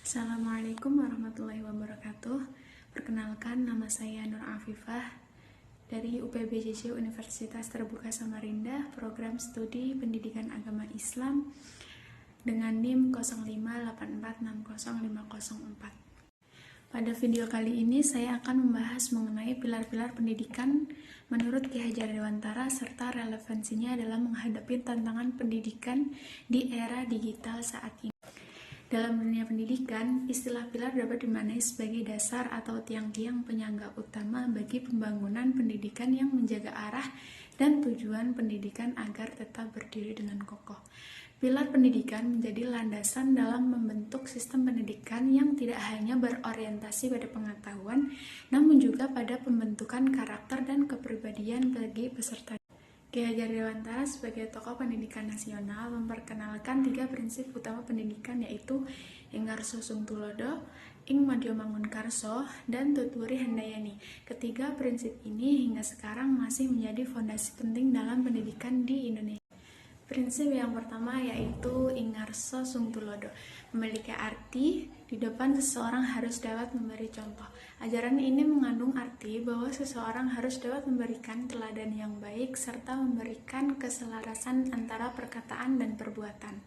Assalamualaikum warahmatullahi wabarakatuh. Perkenalkan, nama saya Nur Afifah dari UPBJJ Universitas Terbuka Samarinda, program studi Pendidikan Agama Islam dengan NIM 0584600504. Pada video kali ini saya akan membahas mengenai pilar-pilar pendidikan menurut Ki Hajar Dewantara serta relevansinya dalam menghadapi tantangan pendidikan di era digital saat ini. Dalam dunia pendidikan, istilah pilar dapat dimaknai sebagai dasar atau tiang-tiang penyangga utama bagi pembangunan pendidikan yang menjaga arah dan tujuan pendidikan agar tetap berdiri dengan kokoh. Pilar pendidikan menjadi landasan dalam membentuk sistem pendidikan yang tidak hanya berorientasi pada pengetahuan, namun juga pada pembentukan karakter dan kepribadian bagi peserta. Ki Hajar Dewantara sebagai tokoh pendidikan nasional memperkenalkan 3 prinsip utama pendidikan, yaitu Ing Ngarso Sung Tulodo, Ing Madya Mangunkarso, dan Tutwuri Handayani. Ketiga prinsip ini hingga sekarang masih menjadi fondasi penting dalam pendidikan di Indonesia. Prinsip yang pertama yaitu Ing Ngarso Sung Tulodo, memiliki arti di depan seseorang harus dapat memberi contoh. Ajaran ini mengandung arti bahwa seseorang harus dapat memberikan teladan yang baik serta memberikan keselarasan antara perkataan dan perbuatan.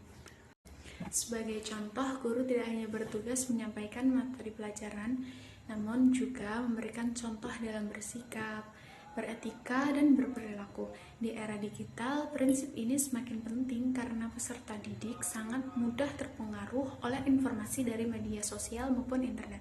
Sebagai contoh, guru tidak hanya bertugas menyampaikan materi pelajaran, namun juga memberikan contoh dalam bersikap, beretika, dan berperilaku. Di era digital, prinsip ini semakin penting karena peserta didik sangat mudah terpengaruh oleh informasi dari media sosial maupun internet.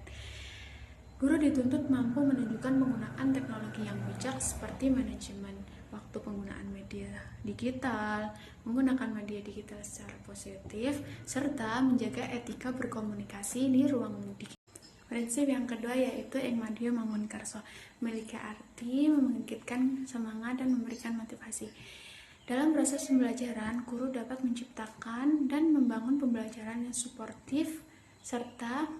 Guru dituntut mampu menunjukkan penggunaan teknologi yang bijak seperti manajemen waktu penggunaan media digital, menggunakan media digital secara positif, serta menjaga etika berkomunikasi di ruang digital. Prinsip yang kedua yaitu Ing Madya Mangunkarso, memiliki arti membangkitkan semangat dan memberikan motivasi. Dalam proses pembelajaran, guru dapat menciptakan dan membangun pembelajaran yang suportif serta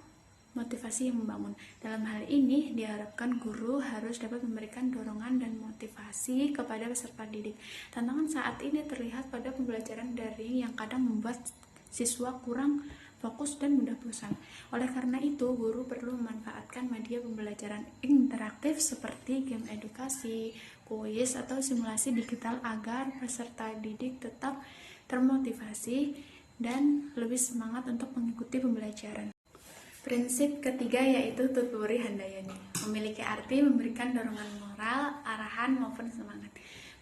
motivasi yang membangun. Dalam hal ini, diharapkan guru harus dapat memberikan dorongan dan motivasi kepada peserta didik. Tantangan saat ini terlihat pada pembelajaran daring yang kadang membuat siswa kurang fokus dan mudah bosan. Oleh karena itu, guru perlu memanfaatkan media pembelajaran interaktif seperti game edukasi, kuis, atau simulasi digital agar peserta didik tetap termotivasi dan lebih semangat untuk mengikuti pembelajaran. Prinsip ketiga yaitu Tutwuri Handayani, memiliki arti memberikan dorongan moral, arahan, maupun semangat.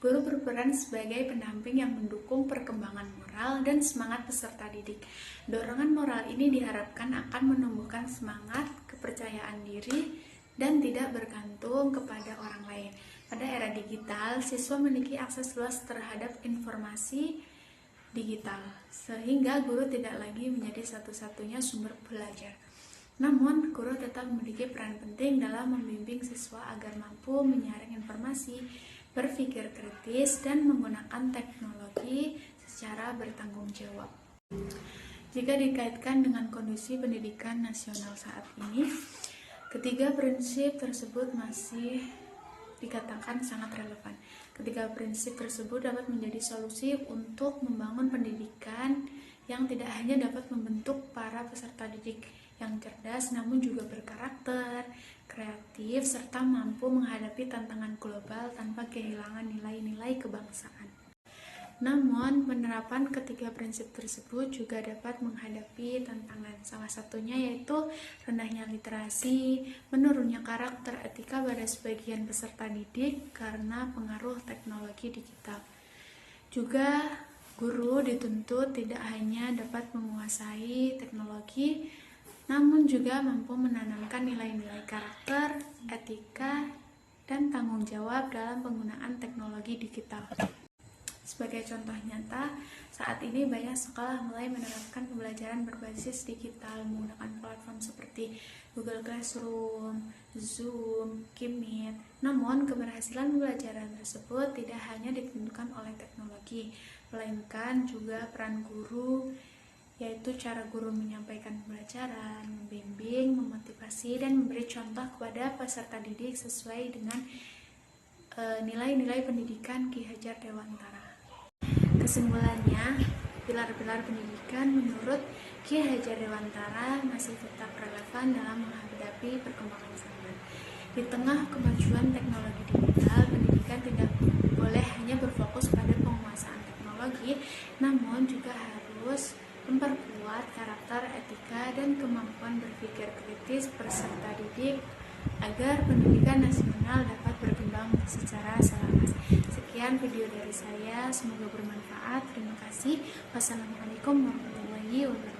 Guru berperan sebagai pendamping yang mendukung perkembangan moral dan semangat peserta didik. Dorongan moral ini diharapkan akan menumbuhkan semangat, kepercayaan diri, dan tidak bergantung kepada orang lain. Pada era digital, siswa memiliki akses luas terhadap informasi digital, sehingga guru tidak lagi menjadi satu-satunya sumber belajar. Namun, guru tetap memiliki peran penting dalam membimbing siswa agar mampu menyaring informasi, berpikir kritis, dan menggunakan teknologi secara bertanggung jawab. Jika dikaitkan dengan kondisi pendidikan nasional saat ini, ketiga prinsip tersebut masih dikatakan sangat relevan. Ketiga prinsip tersebut dapat menjadi solusi untuk membangun pendidikan yang tidak hanya dapat membentuk para peserta didik yang cerdas, namun juga berkarakter, kreatif, serta mampu menghadapi tantangan global tanpa kehilangan nilai-nilai kebangsaan. Namun, penerapan ketiga prinsip tersebut juga dapat menghadapi tantangan. Salah satunya yaitu rendahnya literasi, menurunnya karakter etika pada sebagian peserta didik karena pengaruh teknologi digital. Juga, guru dituntut tidak hanya dapat menguasai teknologi, namun juga mampu menanamkan nilai-nilai karakter, etika, dan tanggung jawab dalam penggunaan teknologi digital. Sebagai contoh nyata, saat ini banyak sekolah mulai menerapkan pembelajaran berbasis digital menggunakan platform seperti Google Classroom, Zoom, Meet. Namun, keberhasilan pembelajaran tersebut tidak hanya ditentukan oleh teknologi, melainkan juga peran guru, yaitu cara guru menyampaikan pembelajaran, membimbing, memotivasi, dan memberi contoh kepada peserta didik sesuai dengan nilai-nilai pendidikan Ki Hajar Dewantara. Kesimpulannya, pilar-pilar pendidikan menurut Ki Hajar Dewantara masih tetap relevan dalam menghadapi perkembangan zaman. Di tengah kemajuan teknologi digital, pendidikan tidak boleh hanya berfokus pada penguasaan teknologi, namun juga harus memperkuat karakter, etika, dan kemampuan berpikir kritis peserta didik agar pendidikan nasional dapat berkembang secara selaras. Sekian video dari saya, semoga bermanfaat. Terima kasih. Wassalamualaikum warahmatullahi wabarakatuh.